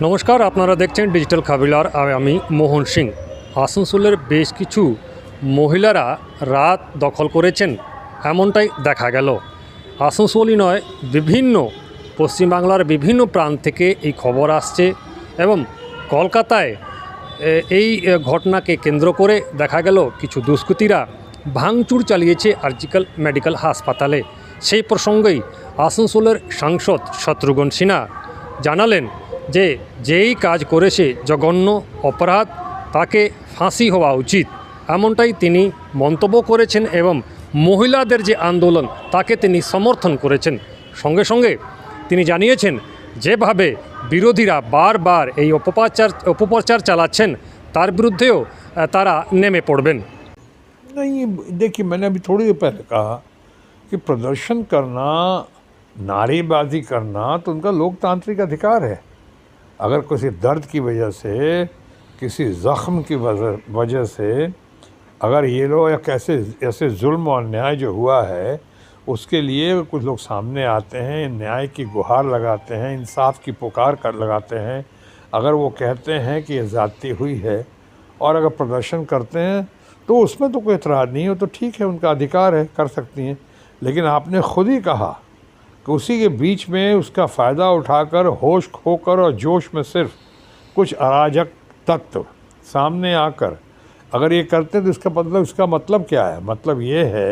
नमस्कार আপনারা দেখছেন ডিজিটাল খাবিলার আর আমি মোহন সিং। আসানসোলের বেশ কিছু মহিলারা রাত দখল করেছেন এমনটাই দেখা গেল। আসানসোলই নয়, বিভিন্ন পশ্চিমবাংলার বিভিন্ন প্রান্ত থেকে এই খবর আসছে এবং কলকাতায় এই ঘটনাকে কেন্দ্র করে দেখা গেল কিছু দুষ্কৃতীরা ভাঙচুর চালিয়েছে আরজিকর মেডিকেল হাসপাতালে। সেই প্রসঙ্গেই আসানসোলের সাংসদ শত্রুঘ্ন সিনহা জানালেন যে যেই কাজ করেছে জঘন্য অপরাধ, তাকে ফাঁসি হওয়া উচিত, এমনটাই তিনি মন্তব্য করেছেন এবং মহিলাদের যে আন্দোলন তাকে তিনি সমর্থন করেছেন। সঙ্গে সঙ্গে তিনি জানিয়েছেন যেভাবে বিরোধীরা বারবার এই অপপ্রচার চালাচ্ছেন তার বিরুদ্ধেও তারা নেমে পড়বেন। नहीं, देखिए, मैंने अभी थोड़ी देर पहले कहा कि प्रदर्शन करना, नारेबाजी करना तो उनका लोकतांत्रिक अधिकार है। अगर किसी दर्द की वजह से, किसी ज़ख्म की वजह से अगर ये लोग या कैसे ऐसे जुल्म और न्याय जो हुआ है उसके लिए कुछ लोग सामने आते हैं, न्याय की गुहार लगाते हैं, इंसाफ की पुकार कर लगाते हैं, अगर वो कहते हैं कि ये ज़्यादती हुई है और अगर प्रदर्शन करते हैं तो उसमें तो कोई एतराज़ नहीं हो, तो ठीक है, उनका अधिकार है, कर सकती हैं। लेकिन आपने खुद ही कहा कि उसी के बीच में उसका फ़ायदा उठाकर, होश खोकर और जोश में सिर्फ कुछ अराजक तत्व सामने आकर अगर ये करते हैं तो इसका मतलब क्या है? मतलब ये है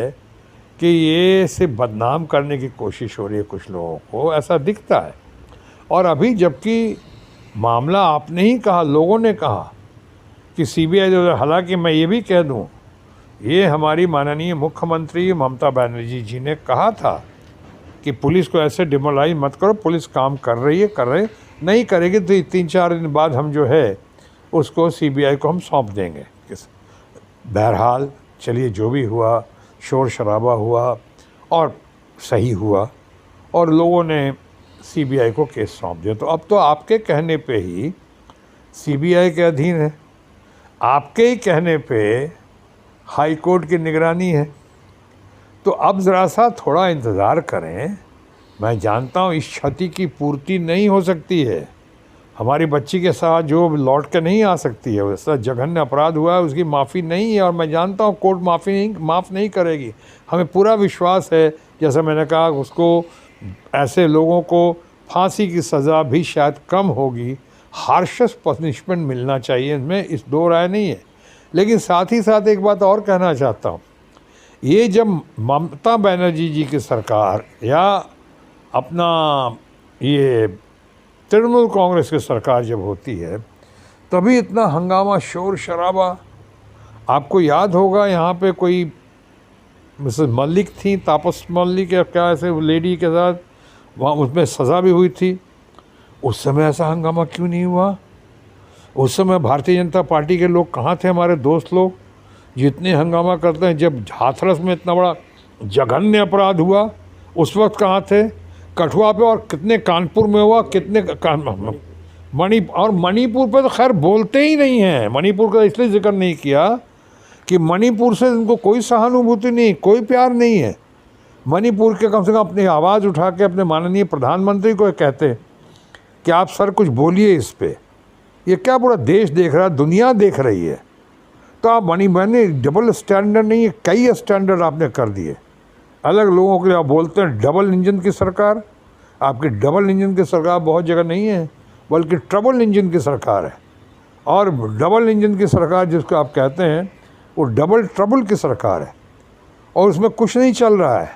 कि ये सिर्फ बदनाम करने की कोशिश हो रही है कुछ लोगों को, ऐसा दिखता है। और अभी जबकि मामला आपने ही कहा, लोगों ने कहा कि सीबीआई, हालांकि मैं ये भी कह दूं, ये हमारी माननीय मुख्यमंत्री ममता बनर्जी जी ने कहा था कि पुलिस को ऐसे डिमोलाइज मत करो, पुलिस काम कर रही है, नहीं करेगी तो 3-4 दिन बाद हम जो है उसको सीबीआई को हम सौंप देंगे। बहरहाल चलिए, जो भी हुआ, शोर शराबा हुआ और सही हुआ और लोगों ने सीबीआई को केस सौंप दिया, तो अब तो आपके कहने पे ही सीबीआई के अधीन है, आपके ही कहने पे हाई कोर्ट की निगरानी है। तो अब ज़रा सा थोड़ा इंतज़ार करें। मैं जानता हूँ इस क्षति की पूर्ति नहीं हो सकती है, हमारी बच्ची के साथ जो लौट के नहीं आ सकती है, वैसा जघन्य अपराध हुआ है, उसकी माफ़ी नहीं है और मैं जानता हूँ कोर्ट माफ़ नहीं करेगी। हमें पूरा विश्वास है, जैसा मैंने कहा, उसको ऐसे लोगों को फांसी की सज़ा भी शायद कम होगी, हार्शेस्ट पनिशमेंट मिलना चाहिए, इसमें इस दो राय नहीं है। लेकिन साथ ही साथ एक बात और कहना चाहता हूँ, ये जब ममता बनर्जी जी की सरकार या अपना ये तृणमूल कांग्रेस की सरकार जब होती है तभी इतना हंगामा, शोर शराबा। आपको याद होगा यहाँ पे कोई मिसेस मल्लिक थी, तापस मल्लिक या क्या, ऐसे लेडी के साथ वहाँ उसमें सज़ा भी हुई थी। उस समय ऐसा हंगामा क्यों नहीं हुआ? उस समय भारतीय जनता पार्टी के लोग कहाँ थे? हमारे दोस्त लोग जितने हंगामा करते हैं, जब हाथरस में इतना बड़ा जघन्य अपराध हुआ उस वक्त कहाँ थे? कठुआ पे, और कितने कानपुर में हुआ, कितने मणिपुर पे तो खैर बोलते ही नहीं हैं। मणिपुर का इसलिए जिक्र नहीं किया कि मणिपुर से उनको कोई सहानुभूति नहीं, कोई प्यार नहीं है। मणिपुर के कम से कम अपनी आवाज़ उठा के अपने माननीय प्रधानमंत्री को कहते कि आप सर कुछ बोलिए इस पे। ये क्या पूरा देश देख रहा है, दुनिया देख रही है। तो आप मैंने डबल स्टैंडर्ड नहीं है, कई स्टैंडर्ड आपने कर दिए अलग लोगों के लिए। आप बोलते हैं डबल इंजन की सरकार, आपकी डबल इंजन की सरकार बहुत जगह नहीं है, बल्कि ट्रबल इंजन की सरकार है। और डबल इंजन की सरकार जिसको आप कहते हैं वो डबल ट्रबल की सरकार है और उसमें कुछ नहीं चल रहा है।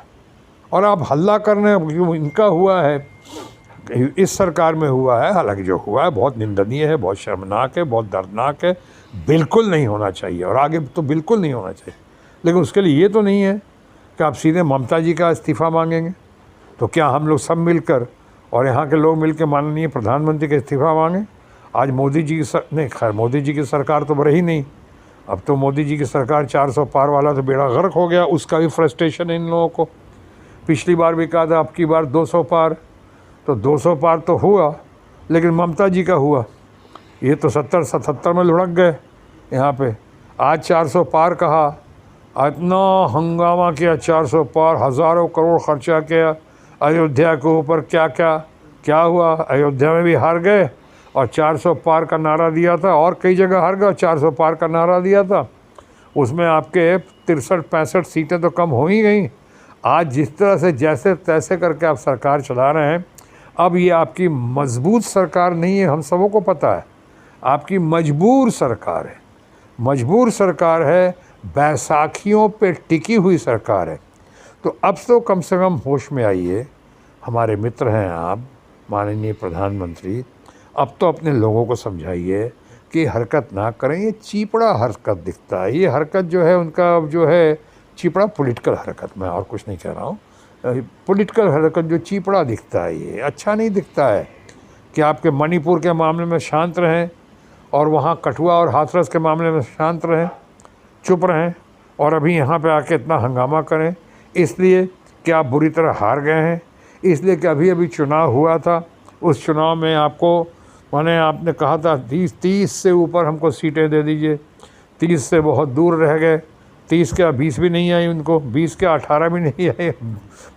और आप हल्ला करने, इनका हुआ है, इस सरकार में हुआ है, हालांकि जो हुआ है बहुत निंदनीय है, बहुत शर्मनाक है, बहुत दर्दनाक है, बिल्कुल नहीं होना चाहिए और आगे तो बिल्कुल नहीं होना चाहिए। लेकिन उसके लिए ये तो नहीं है कि आप सीधे ममता जी का इस्तीफ़ा मांगेंगे। तो क्या हम लोग सब मिलकर और यहाँ के लोग मिलकर माननीय प्रधानमंत्री का इस्तीफ़ा मांगें? आज मोदी जी की नहीं, खैर मोदी जी की सरकार तो रही नहीं, अब तो मोदी जी की सरकार 400 पार वाला तो बेड़ा गर्क हो गया, उसका भी फ्रस्ट्रेशन है इन लोगों को। पिछली बार भी कहा था अब की बार 200 पार, तो 200 पार तो हुआ, लेकिन ममता जी का हुआ, ये तो 70-77 में लुढ़क गए यहाँ पे। आज 400 पार कहा, इतना हंगामा किया, 400 पार, हज़ारों करोड़ खर्चा किया अयोध्या के ऊपर। क्या क्या क्या हुआ? अयोध्या में भी हार गए और 400 पार का नारा दिया था, और कई जगह हार गया, 400 पार का नारा दिया था, उसमें आपके 63-65 सीटें तो कम हो ही गई। आज जिस तरह से जैसे तैसे करके आप सरकार चला रहे हैं, अब ये आपकी मजबूत सरकार नहीं है, हम सबों को पता है। आपकी मजबूर सरकार है, मजबूर सरकार है, बैसाखियों पे टिकी हुई सरकार है। तो अब तो कम से कम होश में आइए, हमारे मित्र हैं आप, माननीय प्रधानमंत्री। अब तो अपने लोगों को समझाइए कि हरकत ना करें, ये चीपड़ा हरकत दिखता है। ये हरकत जो है उनका जो है चीपड़ा पॉलिटिकल हरकत, मैं और कुछ नहीं कह रहा हूँ, पॉलिटिकल हरकत जो चीपड़ा दिखता है, ये अच्छा नहीं दिखता है कि आपके मणिपुर के मामले में शांत रहें और वहाँ कठुआ और हाथरस के मामले में शांत रहें, चुप रहें, और अभी यहाँ पे आके इतना हंगामा करें, इसलिए कि आप बुरी तरह हार गए हैं, इसलिए कि अभी अभी चुनाव हुआ था। उस चुनाव में आपको माने आपने कहा था 30 से ऊपर हमको सीटें दे दीजिए, 30 से बहुत दूर रह गए, 30 के 20 भी नहीं आई उनको, 20 के 18 भी नहीं आई,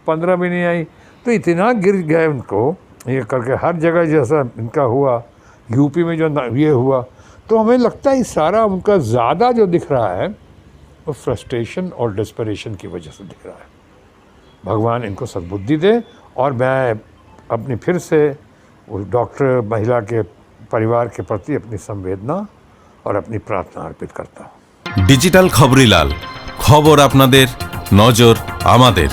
15 भी नहीं आई, तो इतना गिर गए उनको ये करके। हर जगह जैसा इनका हुआ, यूपी में जो ये हुआ, तो हमें लगता है सारा उनका ज़्यादा जो दिख रहा है वो फ्रस्ट्रेशन और डेस्परेशन की वजह से दिख रहा है। भगवान इनको सद्बुद्धि दे, और मैं अपनी फिर से उस डॉक्टर महिला के परिवार के प्रति अपनी संवेदना और अपनी प्रार्थना अर्पित करता हूँ। डिजिटल खबरीलाल, खबर आपनादेर, नजर आमादेर।